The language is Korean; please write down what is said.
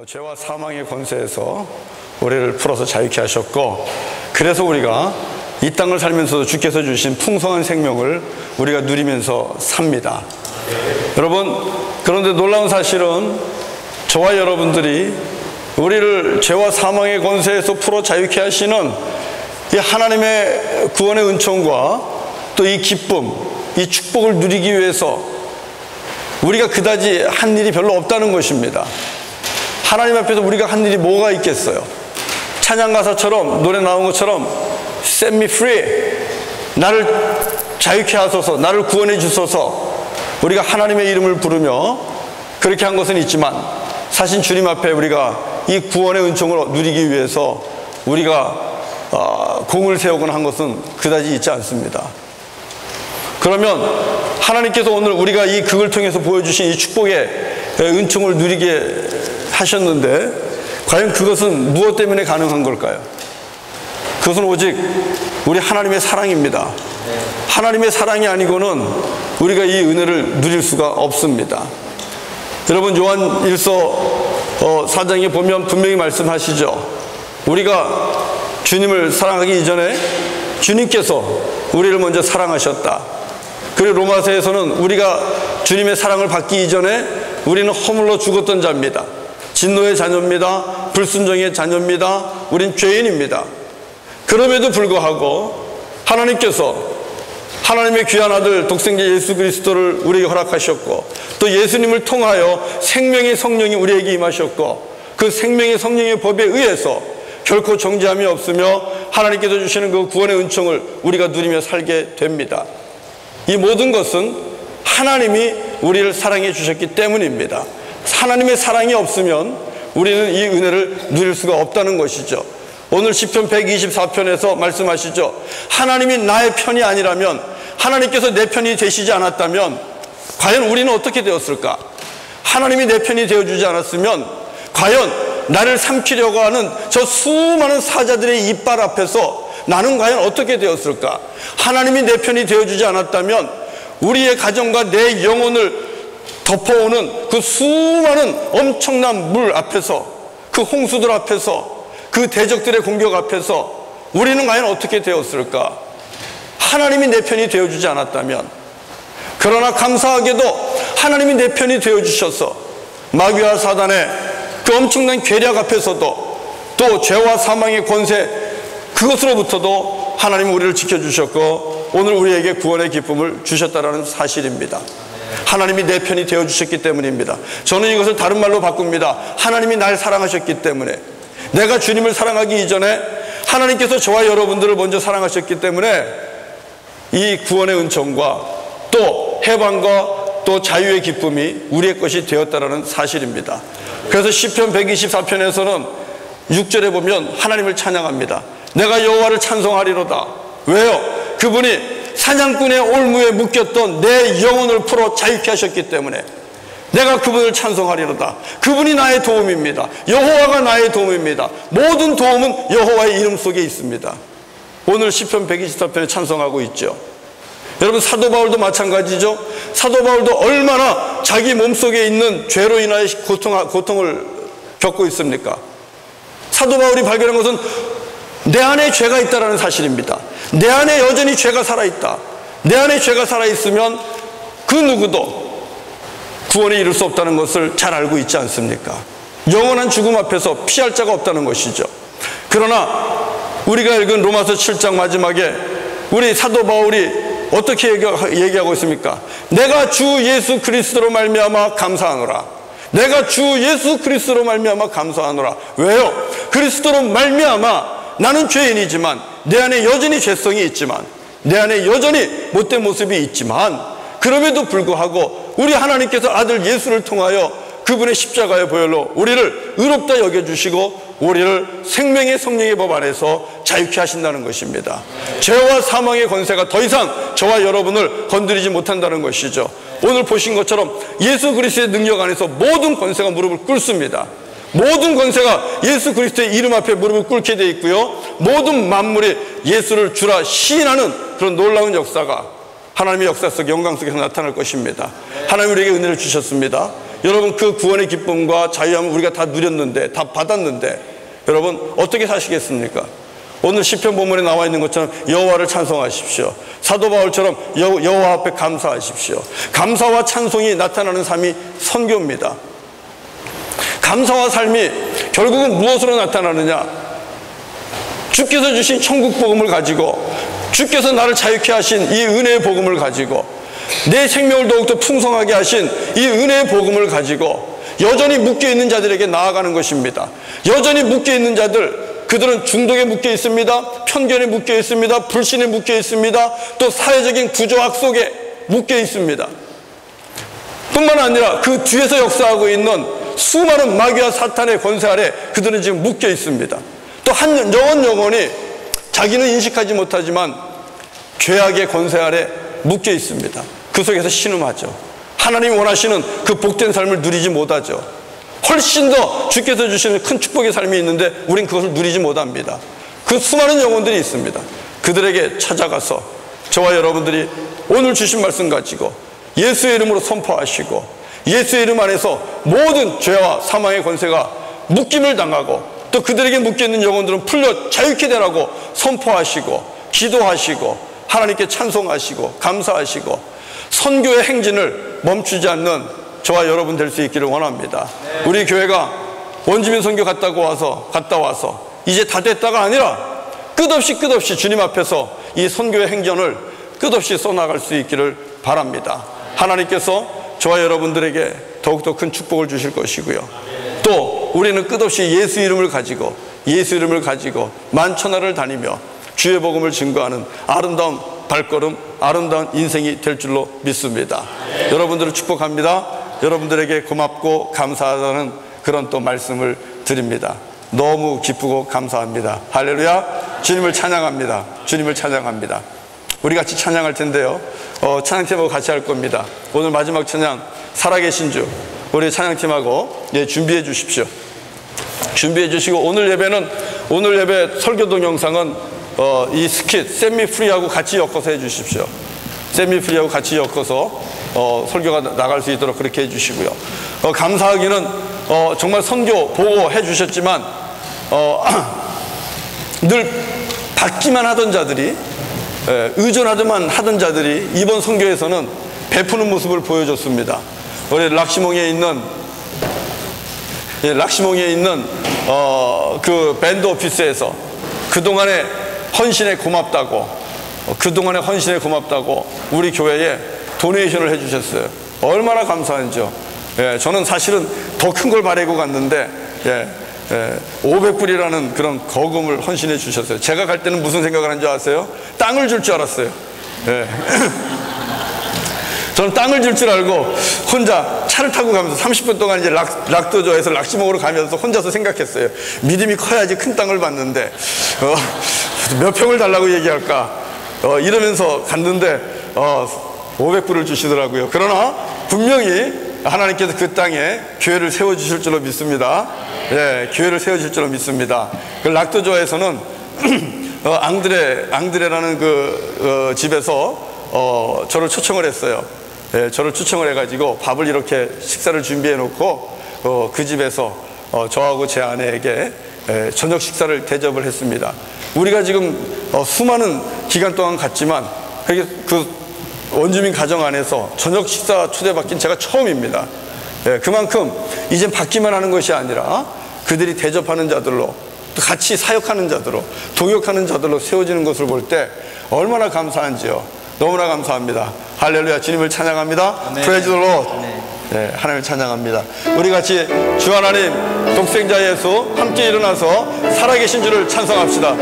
죄와 사망의 권세에서 우리를 풀어서 자유케 하셨고, 그래서 우리가 이 땅을 살면서 주께서 주신 풍성한 생명을 우리가 누리면서 삽니다. 여러분, 그런데 놀라운 사실은 저와 여러분들이 우리를 죄와 사망의 권세에서 풀어 자유케 하시는 이 하나님의 구원의 은총과 또 이 기쁨, 이 축복을 누리기 위해서 우리가 그다지 한 일이 별로 없다는 것입니다. 하나님 앞에서 우리가 한 일이 뭐가 있겠어요? 찬양 가사처럼, 노래 나온 것처럼 Set me free, 나를 자유케 하소서, 나를 구원해 주소서, 우리가 하나님의 이름을 부르며 그렇게 한 것은 있지만, 사실 주님 앞에 우리가 이 구원의 은총을 누리기 위해서 우리가 공을 세우거나 한 것은 그다지 있지 않습니다. 그러면 하나님께서 오늘 우리가 이 극을 통해서 보여주신 이 축복의 은총을 누리게 하셨는데, 과연 그것은 무엇 때문에 가능한 걸까요? 그것은 오직 우리 하나님의 사랑입니다. 하나님의 사랑이 아니고는 우리가 이 은혜를 누릴 수가 없습니다. 여러분, 요한 1서 4장에 보면 분명히 말씀하시죠. 우리가 주님을 사랑하기 이전에 주님께서 우리를 먼저 사랑하셨다. 그리고 로마서에서는 우리가 주님의 사랑을 받기 이전에 우리는 허물로 죽었던 자입니다. 진노의 자녀입니다. 불순종의 자녀입니다. 우린 죄인입니다. 그럼에도 불구하고 하나님께서 하나님의 귀한 아들 독생자 예수 그리스도를 우리에게 허락하셨고, 또 예수님을 통하여 생명의 성령이 우리에게 임하셨고, 그 생명의 성령의 법에 의해서 결코 정죄함이 없으며 하나님께서 주시는 그 구원의 은총을 우리가 누리며 살게 됩니다. 이 모든 것은 하나님이 우리를 사랑해 주셨기 때문입니다. 하나님의 사랑이 없으면 우리는 이 은혜를 누릴 수가 없다는 것이죠. 오늘 시편 124편에서 말씀하시죠. 하나님이 나의 편이 아니라면, 하나님께서 내 편이 되시지 않았다면 과연 우리는 어떻게 되었을까? 하나님이 내 편이 되어주지 않았으면 과연 나를 삼키려고 하는 저 수많은 사자들의 이빨 앞에서 나는 과연 어떻게 되었을까? 하나님이 내 편이 되어주지 않았다면 우리의 가정과 내 영혼을 덮어오는 그 수많은 엄청난 물 앞에서, 그 홍수들 앞에서, 그 대적들의 공격 앞에서 우리는 과연 어떻게 되었을까? 하나님이 내 편이 되어주지 않았다면. 그러나 감사하게도 하나님이 내 편이 되어주셔서 마귀와 사단의 그 엄청난 괴력 앞에서도, 또 죄와 사망의 권세, 그것으로부터도 하나님은 우리를 지켜주셨고 오늘 우리에게 구원의 기쁨을 주셨다는 사실입니다. 하나님이 내 편이 되어주셨기 때문입니다. 저는 이것을 다른 말로 바꿉니다. 하나님이 날 사랑하셨기 때문에, 내가 주님을 사랑하기 이전에 하나님께서 저와 여러분들을 먼저 사랑하셨기 때문에 이 구원의 은총과 또 해방과 또 자유의 기쁨이 우리의 것이 되었다는 사실입니다. 그래서 시편 124편에서는 6절에 보면 하나님을 찬양합니다. 내가 여호와를 찬송하리로다. 왜요? 그분이 사냥꾼의 올무에 묶였던 내 영혼을 풀어 자유케 하셨기 때문에 내가 그분을 찬송하리로다. 그분이 나의 도움입니다. 여호와가 나의 도움입니다. 모든 도움은 여호와의 이름 속에 있습니다. 오늘 시편 124편에 찬송하고 있죠. 여러분, 사도 바울도 마찬가지죠. 사도 바울도 얼마나 자기 몸속에 있는 죄로 인하여 고통을 겪고 있습니까? 사도 바울이 발견한 것은 내 안에 죄가 있다는 사실입니다. 내 안에 여전히 죄가 살아있다. 내 안에 죄가 살아있으면 그 누구도 구원에 이를 수 없다는 것을 잘 알고 있지 않습니까? 영원한 죽음 앞에서 피할 자가 없다는 것이죠. 그러나 우리가 읽은 로마서 7장 마지막에 우리 사도 바울이 어떻게 얘기하고 있습니까? 내가 주 예수 그리스도로 말미암아 감사하노라. 내가 주 예수 그리스도로 말미암아 감사하노라. 왜요? 그리스도로 말미암아 나는 죄인이지만, 내 안에 여전히 죄성이 있지만, 내 안에 여전히 못된 모습이 있지만, 그럼에도 불구하고 우리 하나님께서 아들 예수를 통하여 그분의 십자가의 보혈로 우리를 의롭다 여겨주시고 우리를 생명의 성령의 법 안에서 자유케 하신다는 것입니다. 죄와 사망의 권세가 더 이상 저와 여러분을 건드리지 못한다는 것이죠. 오늘 보신 것처럼 예수 그리스도의 능력 안에서 모든 권세가 무릎을 꿇습니다. 모든 권세가 예수 그리스도의 이름 앞에 무릎을 꿇게 되어 있고요, 모든 만물이 예수를 주라 시인하는 그런 놀라운 역사가 하나님의 역사 속 영광 속에서 나타날 것입니다. 하나님 우리에게 은혜를 주셨습니다. 여러분 그 구원의 기쁨과 자유함을 우리가 다 누렸는데, 다 받았는데 여러분 어떻게 사시겠습니까? 오늘 시편 본문에 나와 있는 것처럼 여호와를 찬송하십시오. 사도 바울처럼 여호와 앞에 감사하십시오. 감사와 찬송이 나타나는 삶이 선교입니다. 감사와 삶이 결국은 무엇으로 나타나느냐? 주께서 주신 천국 복음을 가지고, 주께서 나를 자유케 하신 이 은혜의 복음을 가지고, 내 생명을 더욱더 풍성하게 하신 이 은혜의 복음을 가지고 여전히 묶여있는 자들에게 나아가는 것입니다. 여전히 묶여있는 자들, 그들은 중독에 묶여 있습니다. 편견에 묶여 있습니다. 불신에 묶여 있습니다. 또 사회적인 구조학 속에 묶여 있습니다. 뿐만 아니라 그 뒤에서 역사하고 있는 수많은 마귀와 사탄의 권세 아래 그들은 지금 묶여 있습니다. 또 한 영혼이 자기는 인식하지 못하지만 죄악의 권세 아래 묶여 있습니다. 그 속에서 신음하죠. 하나님이 원하시는 그 복된 삶을 누리지 못하죠. 훨씬 더 주께서 주시는 큰 축복의 삶이 있는데 우린 그것을 누리지 못합니다. 그 수많은 영혼들이 있습니다. 그들에게 찾아가서 저와 여러분들이 오늘 주신 말씀 가지고 예수의 이름으로 선포하시고, 예수의 이름 안에서 모든 죄와 사망의 권세가 묶임을 당하고, 또 그들에게 묶여있는 영혼들은 풀려 자유케 되라고 선포하시고, 기도하시고, 하나님께 찬송하시고 감사하시고, 선교의 행진을 멈추지 않는 저와 여러분 될 수 있기를 원합니다. 우리 교회가 원주민 선교 갔다 와서 이제 다 됐다가 아니라 끝없이 주님 앞에서 이 선교의 행전을 끝없이 써나갈 수 있기를 바랍니다. 하나님께서 저와 여러분들에게 더욱더 큰 축복을 주실 것이고요. 또 우리는 끝없이 예수 이름을 가지고 만천하를 다니며 주의 복음을 증거하는 아름다운 발걸음, 아름다운 인생이 될 줄로 믿습니다. 여러분들을 축복합니다. 여러분들에게 고맙고 감사하다는 그런 또 말씀을 드립니다. 너무 기쁘고 감사합니다. 할렐루야. 주님을 찬양합니다. 주님을 찬양합니다. 우리 같이 찬양할 텐데요, 찬양팀하고 같이 할 겁니다. 오늘 마지막 찬양 살아계신 주, 우리 찬양팀하고 준비해 주십시오. 준비해 주시고, 오늘 예배 설교 동영상은 이 스킷 Set Me Free하고 같이 엮어서 해 주십시오. Set Me Free하고 같이 엮어서 설교가 나갈 수 있도록 그렇게 해 주시고요. 감사하기는 정말 선교 보고 해 주셨지만 늘 받기만 하던 자들이, 의존하기만 하던 자들이 이번 선교에서는 베푸는 모습을 보여줬습니다. 우리 락시몽에 있는 그 밴드 오피스에서 그동안의 헌신에 고맙다고 우리 교회에 도네이션을 해주셨어요. 얼마나 감사한지요. 저는 사실은 더 큰 걸 바라고 갔는데 500불이라는 그런 거금을 헌신해 주셨어요. 제가 갈 때는 무슨 생각을 한 줄 아세요? 땅을 줄 줄 알았어요. 저는 땅을 줄 줄 알고 혼자 차를 타고 가면서 30분 동안 이제 락도저에서 락시몽으로 가면서 혼자서 생각했어요. 믿음이 커야지 큰 땅을 받는데 몇 평을 달라고 얘기할까 이러면서 갔는데 500불을 주시더라고요. 그러나 분명히 하나님께서 그 땅에 교회를 세워주실 줄로 믿습니다. 교회를 세워주실 줄로 믿습니다. 그 락도저에서는 앙드레라는 그 집에서 저를 초청을 했어요. 저를 초청을 해가지고 밥을 이렇게 식사를 준비해 놓고 그 집에서 저하고 제 아내에게 저녁 식사를 대접을 했습니다. 우리가 지금 수많은 기간 동안 갔지만 그 원주민 가정 안에서 저녁 식사 초대받긴 제가 처음입니다. 그만큼 이젠 받기만 하는 것이 아니라 그들이 대접하는 자들로, 또 같이 사역하는 자들로, 동역하는 자들로 세워지는 것을 볼 때 얼마나 감사한지요. 너무나 감사합니다. 할렐루야. 주님을 찬양합니다. Praise the Lord. 하나님을 찬양합니다. 우리 같이 주 하나님 독생자 예수 함께 일어나서 살아계신 주를 찬송합시다.